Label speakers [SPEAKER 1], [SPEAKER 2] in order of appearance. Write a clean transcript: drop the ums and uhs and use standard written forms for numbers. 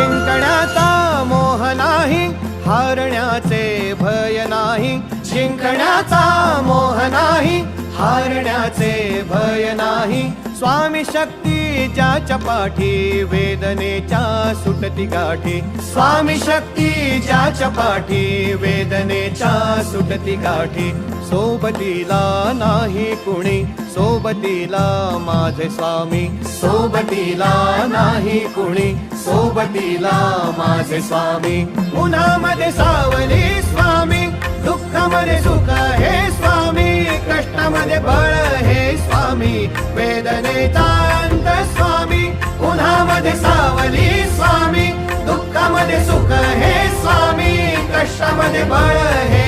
[SPEAKER 1] जिंकण्याचा मोह नाही, हारण्याचे भय नाही. जिंकण्याचा मोह नाही, हारण्याचे भय नाही. स्वामी शक्ती ज्याच्या पाठी, वेदनेच्या सुटती गाठी. स्वामी शक्ती ज्याच्या पाठी, वेदनेच्या सुटती गाठी. सोबतीला नाही कुणी, सोबतीला माझे स्वामी. सोबतीला नाही कुणी, सोबतीला माझे स्वामी. उन्हामध्ये सावली स्वामी, दुःखामध्ये सुख हे स्वामी. कष्टामध्ये बळ हे स्वामी, वेदनेचा अंत स्वामी. उन्हामध्ये सावली स्वामी, दुःखामध्ये सुख हे स्वामी. कष्टामध्ये बळ हे